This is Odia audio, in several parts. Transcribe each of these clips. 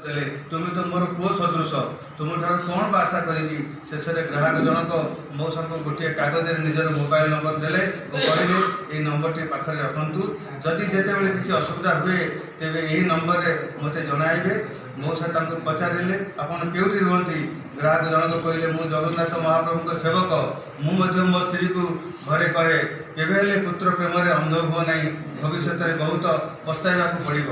ଦେଲେ ତୁମେ ତ ମୋର ପୁଅ ସଦୃଶ, ତୁମଠାରୁ କ'ଣ ବା ଆଶା କରିବି। ଶେଷରେ ଗ୍ରାହକ ଜଣକ ମଉସାଙ୍କୁ ଗୋଟିଏ କାଗଜରେ ନିଜର ମୋବାଇଲ ନମ୍ବର ଦେଲେ ଓ କହିଲେ ଏହି ନମ୍ବରଟି ପାଖରେ ରଖନ୍ତୁ, ଯଦି ଯେତେବେଳେ କିଛି ଅସୁବିଧା ହୁଏ ତେବେ ଏହି ନମ୍ବରରେ ମୋତେ ଜଣାଇବେ। ମଉସା ତାଙ୍କୁ ପଚାରିଲେ ଆପଣ କେଉଁଠି ରୁହନ୍ତି? ଗ୍ରାହକ ଜଣକ କହିଲେ ମୁଁ ଜଗନ୍ନାଥ ମହାପ୍ରଭୁଙ୍କ ସେବକ, ମୁଁ ମଧ୍ୟ ମୋ ସ୍ତ୍ରୀକୁ ଘରେ କହେ କେବେ ହେଲେ ପୁତ୍ର ପ୍ରେମରେ ଅନ୍ଧ ହୁଅ ନାହିଁ, ଭବିଷ୍ୟତରେ ବହୁତ ପସ୍ତାଇବାକୁ ପଡ଼ିବ।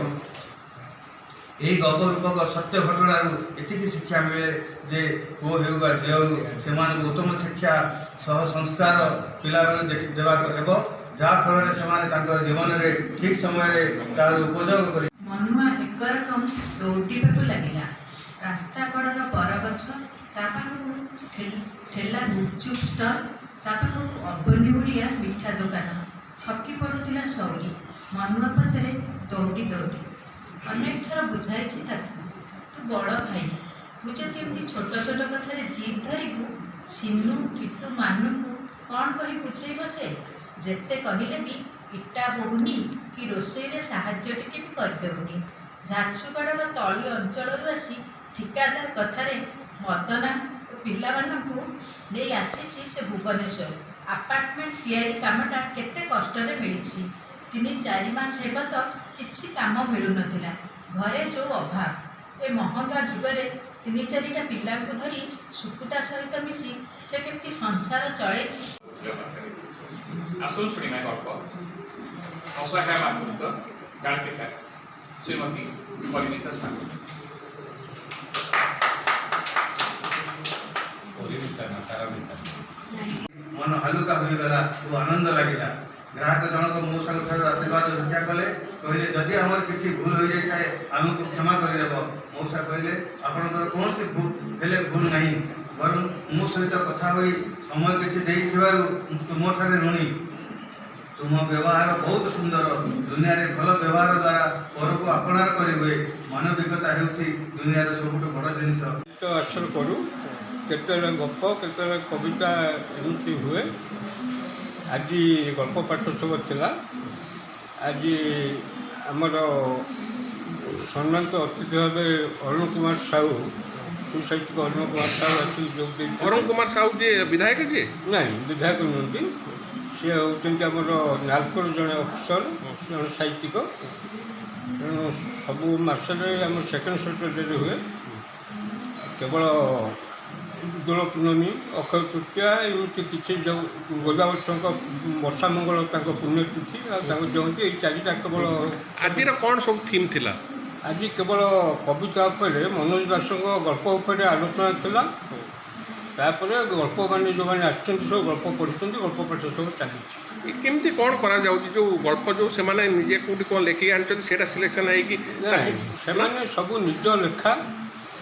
ଏହି ଗପ ରୂପକ ସତ୍ୟ ଘଟଣାରୁ ଏତିକି ଶିକ୍ଷା ମିଳେ ଯେ ପୁଅ ହେଉ ବା ଝିଅ ହେଉ ସେମାନଙ୍କୁ ଉତ୍ତମ ଶିକ୍ଷା ସହ ସଂସ୍କାର ପିଲାବେଳୁ ଦେବାକୁ ହେବ, ଯାହାଫଳରେ ସେମାନେ ତାଙ୍କର ଜୀବନରେ ଠିକ୍ ସମୟରେ ତାହାର ଉପଯୋଗ କରି। ମନୁଆ ଏକରକମ ଦୌଡ଼ିବାକୁ ଲାଗିଲା। ରାସ୍ତା କଡ଼ର ବରଗଛ, ତା ପାଖକୁ ଠେଲା ଗୁପଚୁପ୍ ଷ୍ଟଲ୍, ତା ପାଖକୁ ଅବନୀ ଭଳିଆ ମିଠା ଦୋକାନ। ଥକି ପଡ଼ୁଥିଲା ସଉରି। ମନୁଆ ପଛରେ ଦୌଡ଼ି ଦୌଡ଼ି ଅନେକ ଥର ବୁଝାଇଛି ତାକୁ, ତୁ ବଡ଼ ଭାଇ, ତୁ ଯଦି ଏମିତି ଛୋଟ ଛୋଟ କଥାରେ ଜିଦ୍ ଧରିବୁ, ସିନୁ କିଟୁ ମାନୁକୁ କ'ଣ କହି ବୁଝେଇ ବସେ? ଯେତେ କହିଲେ ବି ଇଟା ବୋହୁନି କି ରୋଷେଇରେ ସାହାଯ୍ୟ ଟିକେ ବି କରିଦେଉନି। ଝାରସୁଗୁଡ଼ାର ତଳି ଅଞ୍ଚଳରୁ ଆସି ଠିକାଦାର କଥାରେ ମଦନା ଓ ପିଲାମାନଙ୍କୁ ନେଇ ଆସିଛି ସେ ଭୁବନେଶ୍ୱର। ଆପାର୍ଟମେଣ୍ଟ ତିଆରି କାମଟା କେତେ କଷ୍ଟରେ ମିଳିଛି। 3-4 ମାସ ହେବ ତ କିଛି କାମ ମିଳୁନଥିଲା। ଘରେ ଯେଉଁ ଅଭାବ, ଏ ମହଙ୍ଗା ଯୁଗରେ 3-4ଟା ପିଲାଙ୍କୁ ଧରି ସୁକୁଟା ସହିତ ମିଶି ସେ କେମିତି ସଂସାର ଚଳେଇଛି। আসল শুনিমা গল্প অসহায় মাতৃত্ব গাঢ়পিতা শ্রীমতী পরিণীতা সাহু। ମନ ହାଲୁକା ହୋଇଗଲା ଓ ଆନନ୍ଦ ଲାଗିଲା। ଗ୍ରାହକ ଜଣକ ମଉସାଙ୍କ ଠାରୁ ଆଶୀର୍ବାଦ ଭିକ୍ଷା କଲେ, କହିଲେ ଯଦି ଆମର କିଛି ଭୁଲ ହୋଇଯାଇଥାଏ ଆମକୁ କ୍ଷମା କରିଦେବ। ମଉସା କହିଲେ ଆପଣଙ୍କର କୌଣସି ହେଲେ ଭୁଲ ନାହିଁ, ବରଂ ମୋ ସହିତ କଥା ହୋଇ ସମୟ କିଛି ଦେଇଥିବାରୁ ତୁମଠାରେ ଋଣୀ। ତୁମ ବ୍ୟବହାର ବହୁତ ସୁନ୍ଦର। ଦୁନିଆରେ ଭଲ ବ୍ୟବହାର ଦ୍ୱାରା ପରକୁ ଆପଣାର କରିହୁଏ। ମାନବିକତା ହେଉଛି ଦୁନିଆର ସବୁଠୁ ବଡ଼ ଜିନିଷ। ହାସଲ କରୁ, କେତେବେଳେ ଗପ କେତେବେଳେ କବିତା ଏମିତି ହୁଏ। ଆଜି ଗଳ୍ପ ପାଠୋତ୍ସବ ଥିଲା। ଆଜି ଆମର ସମ୍ମାନିତ ଅତିଥି ଭାବେ ଅରୁଣ କୁମାର ସାହୁ, ସୁସାହିତ୍ୟିକ ଅରୁଣ କୁମାର ସାହୁ ଆସି ଯୋଗ ଦେଇଥିଲେ। ଅରୁଣ କୁମାର ସାହୁ ଯିଏ ବିଧାୟକ ଯିଏ? ନାହିଁ, ବିଧାୟକ ନୁହନ୍ତି। ସିଏ ହେଉଛନ୍ତି ଆମର ନାଲକୋର ଜଣେ ଅଫିସର, ଜଣେ ସାହିତ୍ୟିକ। ତେଣୁ ସବୁ ମାସରେ ଆମର ସେକେଣ୍ଡ ସଟରଡେରେ ହୁଏ। କେବଳ ଦୋଳ ପୂର୍ଣ୍ଣମୀ, ଅକ୍ଷୟ ତୃତୀୟା, ଏମିତି କିଛି ଯେଉଁ ଗୋଦାବର୍ଷଙ୍କ ବର୍ଷା ମଙ୍ଗଳ ତାଙ୍କ ପୁଣ୍ୟତିଥି ଆଉ ତାଙ୍କ ଜୟନ୍ତୀ, ଏଇ 4ଟା କେବଳ। ଆଜିର କ'ଣ ସବୁ ଥିମ୍ ଥିଲା? ଆଜି କେବଳ କବିତା ଉପରେ, ମନୋଜ ଦାସଙ୍କ ଗଳ୍ପ ଉପରେ ଆଲୋଚନା ଥିଲା। ତାପରେ ଗଳ୍ପମାନେ ଯେଉଁମାନେ ଆସିଛନ୍ତି ସବୁ ଗଳ୍ପ ପଢ଼ିଛନ୍ତି, ଗଳ୍ପ ପାଠ ସବୁ ଚାଲିଛି। କେମିତି କ'ଣ କରାଯାଉଛି? ଯେଉଁ ଗଳ୍ପ ଯେଉଁ ସେମାନେ ନିଜେ କେଉଁଠି କ'ଣ ଲେଖିକି ଆଣିଛନ୍ତି ସେଇଟା ସିଲେକ୍ସନ୍ ହେଇକି? ସେମାନେ ସବୁ ନିଜ ଲେଖା।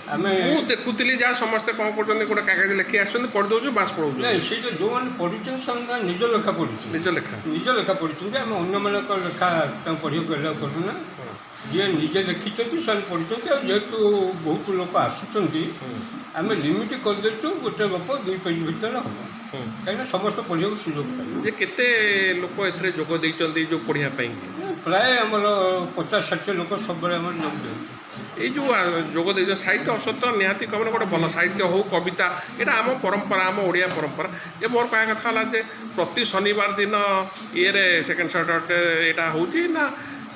ଆମେ ମୁଁ ଦେଖୁଥିଲି ଯାହା ସମସ୍ତେ କ'ଣ କରୁଛନ୍ତି, ଗୋଟେ କାଗଜ ଲେଖି ଆସୁଛନ୍ତି, ପଢ଼ି ଦେଉଛୁ, ବାସ୍ ପଢ଼ଉଛୁ। ନାଇଁ, ସେଇଟା ଯେଉଁମାନେ ପଢ଼ିଛନ୍ତି ସେମାନେ ନିଜ ଲେଖା ପଢ଼ିଛନ୍ତି। ନିଜ ଲେଖା ପଢ଼ିଛନ୍ତି। ଆମେ ଅନ୍ୟମାନଙ୍କ ଲେଖା ତାଙ୍କୁ ପଢ଼ିବାକୁ ଏଲାଉ କରୁନା। ଯିଏ ନିଜେ ଲେଖିଛନ୍ତି ସେମାନେ ପଢ଼ିଛନ୍ତି। ଆଉ ଯେହେତୁ ବହୁତ ଲୋକ ଆସୁଛନ୍ତି, ଆମେ ଲିମିଟ୍ କରିଦେଇଛୁ, ଗୋଟେ ଗପ 2 ପେଜ୍ ଭିତରେ ହେବ, କାହିଁକିନା ସମସ୍ତେ ପଢ଼ିବାକୁ ସୁଯୋଗ ପାଇବେ। ଯେ କେତେ ଲୋକ ଏଥିରେ ଯୋଗ ଦେଇଛନ୍ତି ଯେଉଁ ପଢ଼ିବା ପାଇଁ? ପ୍ରାୟ ଆମର 50-60 ଲୋକ ସବୁବେଳେ ଆମର ଯୋଗ ଦିଅନ୍ତି। ଏଇ ଯେଉଁ ଯୋଗ ଦେଇଛ ସାହିତ୍ୟ ଅସତ ନିହାତି କମରେ ଗୋଟେ ଭଲ ସାହିତ୍ୟ ହେଉ, କବିତା, ଏଇଟା ଆମ ପରମ୍ପରା, ଆମ ଓଡ଼ିଆ ପରମ୍ପରା। ଯେ ମୋର କହିବା କଥା ହେଲା ଯେ ପ୍ରତି ଶନିବାର ଦିନ ଇଏରେ ସେକେଣ୍ଡ ସଟରଡେ ଏଇଟା ହେଉଛି ନା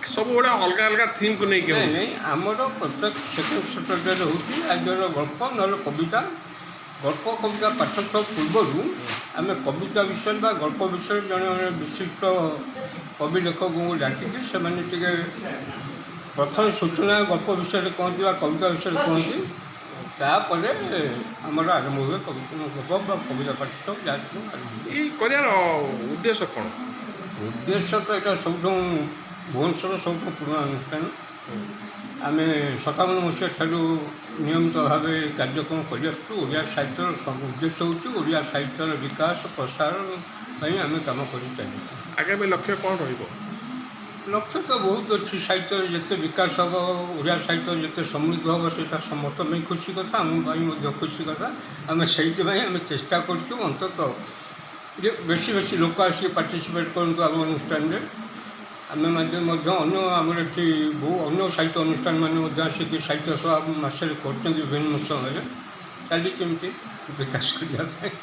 ସବୁବେଳେ ଅଲଗା ଅଲଗା ଥିମ୍କୁ ନେଇକି? ନାଇଁ, ଆମର ପ୍ରତ୍ୟେକ ସେକେଣ୍ଡ ସଟରଡେରେ ହେଉଛି ଆଜିର ଗଳ୍ପ ନହେଲେ କବିତା। ଗଳ୍ପ କବିତା ପାଠୋତ୍ସବ ପୂର୍ବରୁ ଆମେ କବିତା ବିଷୟରେ ବା ଗଳ୍ପ ବିଷୟରେ ଜଣେ ବିଶିଷ୍ଟ କବି ଲେଖକଙ୍କୁ ଡାକିକି ସେମାନେ ଟିକେ ପ୍ରଥମେ ସୂଚନା ଗଳ୍ପ ବିଷୟରେ କୁହନ୍ତି ବା କବିତା ବିଷୟରେ କୁହନ୍ତି। ତାପରେ ଆମର ଆରମ୍ଭ ହୁଏ ଗପ ବା କବିତା ପାଠୋତ୍ସବ। ଏଇ କରିବାର ଉଦ୍ଦେଶ୍ୟ କ'ଣ? ଉଦ୍ଦେଶ୍ୟ ତ ଏଇଟା ସବୁଠୁ ଭୁବନେଶ୍ୱରର ସବୁଠୁ ପୁରୁଣା ଅନୁଷ୍ଠାନ। ଆମେ 57 ମସିହା ଠାରୁ ନିୟମିତ ଭାବେ କାର୍ଯ୍ୟକ୍ରମ କରିଆସୁଛୁ। ଓଡ଼ିଆ ସାହିତ୍ୟର ଉଦ୍ଦେଶ୍ୟ ହେଉଛି ଓଡ଼ିଆ ସାହିତ୍ୟର ବିକାଶ ପ୍ରସାର ପାଇଁ ଆମେ କାମ କରି ଚାଲିଛୁ। ଆଗାମୀ ଲକ୍ଷ୍ୟ କ'ଣ ରହିବ? ଲକ୍ଷ୍ୟ ତ ବହୁତ ଅଛି। ସାହିତ୍ୟରେ ଯେତେ ବିକାଶ ହେବ, ଓଡ଼ିଆ ସାହିତ୍ୟ ଯେତେ ସମୃଦ୍ଧ ହେବ, ସେଇଟା ସମସ୍ତ ପାଇଁ ଖୁସି କଥା, ଆମ ପାଇଁ ମଧ୍ୟ ଖୁସି କଥା। ଆମେ ସେଇଥିପାଇଁ ଆମେ ଚେଷ୍ଟା କରୁଛୁ ଅନ୍ତତଃ ଯେ ବେଶୀ ବେଶୀ ଲୋକ ଆସିକି ପାର୍ଟିସିପେଟ୍ କରନ୍ତୁ ଆମ ଅନୁଷ୍ଠାନରେ। ଆମେ ମଧ୍ୟ ଅନ୍ୟ ଆମର ଏଠି ବହୁ ଅନ୍ୟ ସାହିତ୍ୟ ଅନୁଷ୍ଠାନ ମାନେ ମଧ୍ୟ ଆସିକି ସାହିତ୍ୟ ସଭା ମାସରେ କରୁଛନ୍ତି ବିଭିନ୍ନ ସମୟରେ ଚାଲିଛି ଏମିତି ବିକାଶ କରିବା ପାଇଁ।